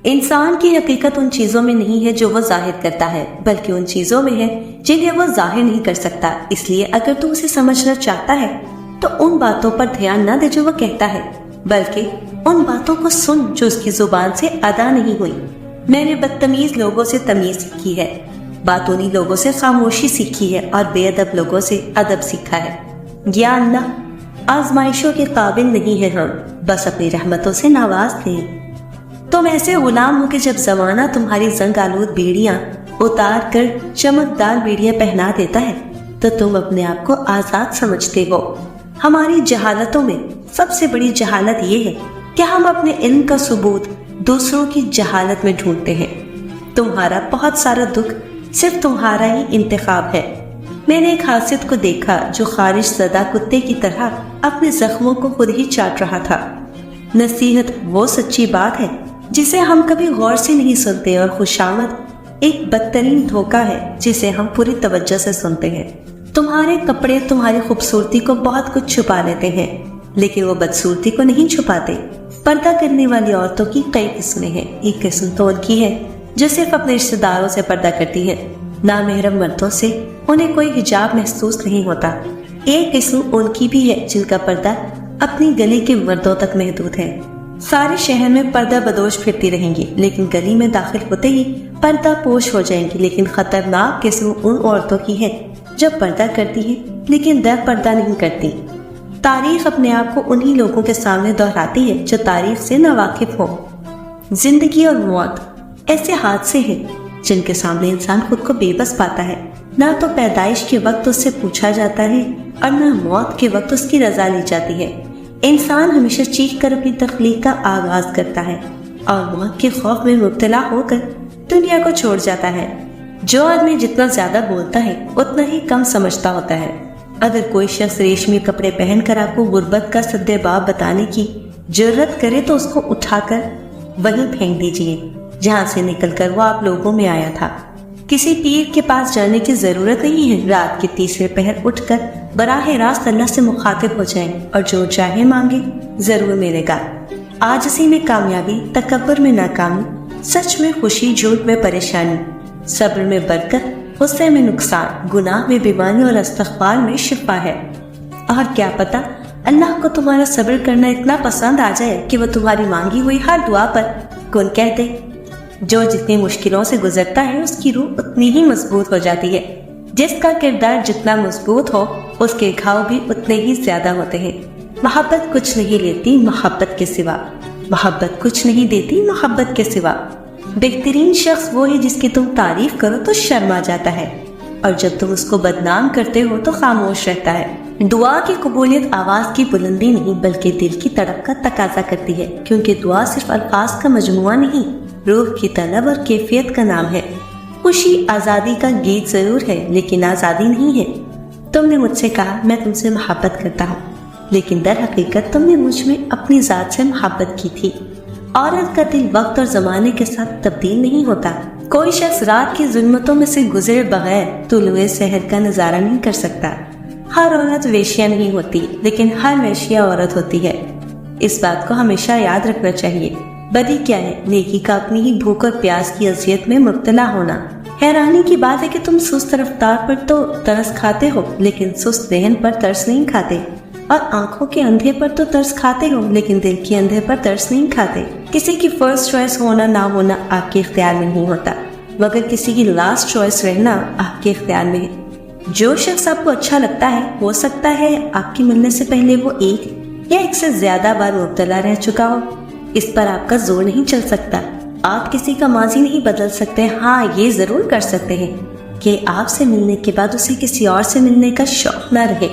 انسان کی حقیقت ان چیزوں میں نہیں ہے جو وہ ظاہر کرتا ہے، بلکہ ان چیزوں میں ہے جنہیں وہ ظاہر نہیں کر سکتا۔ اس لیے اگر تو اسے سمجھنا چاہتا ہے تو ان باتوں پر دھیان نہ دے جو وہ کہتا ہے، بلکہ ان باتوں کو سن جو اس کی زبان سے ادا نہیں ہوئی۔ میں نے بدتمیز لوگوں سے تمیز سیکھی ہے، باطونی لوگوں سے خاموشی سیکھی ہے، اور بے ادب لوگوں سے ادب سیکھا ہے۔ یا اللہ، آزمائشوں کے قابل نہیں ہے ہم، بس اپنی رحمتوں سے نواز دے۔ تم ایسے غلام ہو کہ جب زمانہ تمہاری زنگ آلود بیڑیاں اتار کر چمکدار بیڑیاں پہنا دیتا ہے تو تم اپنے آپ کو آزاد سمجھتے ہو۔ ہماری جہالتوں میں سب سے بڑی جہالت یہ ہے کہ ہم اپنے علم کا ثبوت دوسروں کی جہالت میں ڈھونڈتے ہیں۔ تمہارا بہت سارا دکھ صرف تمہارا ہی انتخاب ہے۔ میں نے ایک حاسد کو دیکھا جو خارش زدہ کتے کی طرح اپنے زخموں کو خود ہی چاٹ رہا تھا۔ نصیحت وہ سچی بات ہے جسے ہم کبھی غور سے نہیں سنتے، اور خوشامد ایک بدترین دھوکہ ہے جسے ہم پوری توجہ سے سنتے ہیں۔ تمہارے کپڑے تمہاری خوبصورتی کو بہت کچھ چھپا لیتے ہیں، لیکن وہ بدصورتی کو نہیں چھپاتے۔ پردہ کرنے والی عورتوں کی کئی قسمیں ہیں۔ ایک قسم تو ان کی ہے جو صرف اپنے رشتہ داروں سے پردہ کرتی ہے، نامحرم مردوں سے انہیں کوئی حجاب محسوس نہیں ہوتا۔ ایک قسم ان کی بھی ہے جن کا پردہ اپنی گلی کے مردوں تک محدود ہے۔ سارے شہر میں پردہ بدوش پھرتی رہیں گی، لیکن گلی میں داخل ہوتے ہی پردہ پوش ہو جائیں گی۔ لیکن خطرناک قسم ان عورتوں کی ہے جو پردہ کرتی ہے لیکن در پردہ نہیں کرتی۔ تاریخ اپنے آپ کو انہی لوگوں کے سامنے دہراتی ہے جو تاریخ سے ناواقف ہو۔ زندگی اور موت ایسے حادثے ہیں جن کے سامنے انسان خود کو بے بس پاتا ہے۔ نہ تو پیدائش کے وقت اس سے پوچھا جاتا ہے اور نہ موت کے وقت اس کی رضا لی جاتی ہے۔ انسان ہمیشہ چیخ کر اپنی تخلیق کا آغاز کرتا ہے اور موت کے خوف میں مبتلا ہو کر دنیا کو چھوڑ جاتا ہے۔ جو آدمی جتنا زیادہ بولتا ہے اتنا ہی کم سمجھتا ہوتا ہے۔ اگر کوئی شخص ریشمی کپڑے پہن کر آپ کو غربت کا سد باب بتانے کی جرت کرے تو اس کو اٹھا کر وہیں پھینک دیجیے جہاں سے نکل کر وہ آپ لوگوں میں آیا تھا۔ کسی پیر کے پاس جانے کی ضرورت نہیں ہے۔ رات کے تیسرے پہر اٹھ کر براہ راست اللہ سے مخاطب ہو جائیں اور جو چاہے مانگے ضرور ملے گا۔ عاجزی میں کامیابی، تکبر میں ناکامی، سچ میں خوشی، جھوٹ میں پریشانی، صبر میں برکت، غصے میں نقصان، گناہ میں بیماری اور استغفار میں شفا ہے۔ اور کیا پتہ اللہ کو تمہارا صبر کرنا اتنا پسند آ جائے کہ وہ تمہاری مانگی ہوئی ہر دعا پر کن کہہ دے۔ جو جتنی مشکلوں سے گزرتا ہے اس کی روح اتنی ہی مضبوط ہو جاتی ہے۔ جس کا کردار جتنا مضبوط ہو اس کے گھاؤ بھی اتنے ہی زیادہ ہوتے ہیں۔ محبت کچھ نہیں لیتی محبت کے سوا، محبت کچھ نہیں دیتی محبت کے سوا۔ بہترین شخص وہ ہے جس کی تم تعریف کرو تو شرما جاتا ہے، اور جب تم اس کو بدنام کرتے ہو تو خاموش رہتا ہے۔ دعا کی قبولیت آواز کی بلندی نہیں بلکہ دل کی تڑپ کا تقاضا کرتی ہے، کیونکہ دعا صرف الفاظ کا مجموعہ نہیں، روح کی طلب اور کیفیت کا نام ہے۔ خوشی آزادی کا گیت ضرور ہے لیکن آزادی نہیں ہے۔ تم نے مجھ سے کہا میں تم سے محبت کرتا ہوں، لیکن در حقیقت تم نے مجھ میں اپنی ذات سے محبت کی تھی۔ عورت کا دل وقت اور زمانے کے ساتھ تبدیل نہیں ہوتا۔ کوئی شخص رات کی ظلمتوں میں سے گزرے بغیر طلوع سحر کا نظارہ نہیں کر سکتا۔ ہر عورت ویشیا نہیں ہوتی، لیکن ہر ویشیا عورت ہوتی ہے۔ اس بات کو ہمیشہ یاد رکھنا چاہیے۔ بدی کیا ہے؟ نیکی کا اپنی ہی بھوک اور پیاس کی اذیت میں مبتلا ہونا۔ حیرانی کی بات ہے کہ تم سست رفتار پر تو ترس کھاتے ہو لیکن سست ذہن پر ترس نہیں کھاتے، اور آنکھوں کے اندھے پر تو ترس کھاتے ہو لیکن دل کے اندھے پر ترس نہیں کھاتے۔ کسی کی فرسٹ چوائس ہونا نہ ہونا آپ کے اختیار میں نہیں ہوتا، مگر کسی کی لاسٹ چوائس رہنا آپ کے اختیار میں ہے۔ جو شخص آپ کو اچھا لگتا ہے ہو سکتا ہے آپ کے ملنے سے پہلے وہ ایک یا ایک سے زیادہ بار مبتلا رہ چکا ہو۔ اس پر آپ کا زور نہیں چل سکتا۔ آپ کسی کا ماضی نہیں بدل سکتے۔ ہاں یہ ضرور کر سکتے ہیں کہ آپ سے ملنے کے بعد اسے کسی اور سے ملنے کا شوق نہ رہے،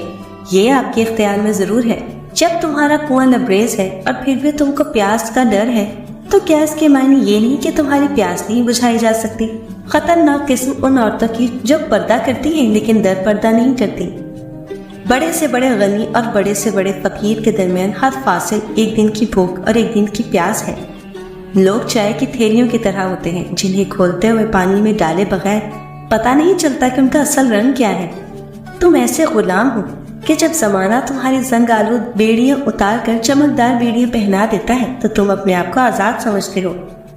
یہ آپ کے اختیار میں ضرور ہے۔ جب تمہارا کنواں لبریز ہے اور پھر بھی تم کو پیاس کا ڈر ہے تو کیا اس کے معنی یہ نہیں کہ تمہاری پیاس نہیں بجھائی جا سکتی؟ خطرناک قسم ان عورتوں کی جو پردہ کرتی ہیں لیکن در پردہ نہیں کرتی۔ بڑے سے بڑے غنی اور بڑے سے بڑے فقیر کے درمیان ہر فاصل ایک دن کی بھوک اور ایک دن کی پیاس ہے۔ لوگ چائے کی تھیلیوں کی طرح ہوتے ہیں جنہیں کھولتے ہوئے پانی میں ڈالے بغیر پتہ نہیں چلتا کہ ان کا اصل رنگ کیا ہے۔ تم ایسے غلام ہو کہ جب زمانہ تمہاری زنگ آلود بیڑیاں اتار کر چمکدار بیڑیاں پہنا دیتا ہے تو تم اپنے آپ کو آزاد سمجھتے ہو۔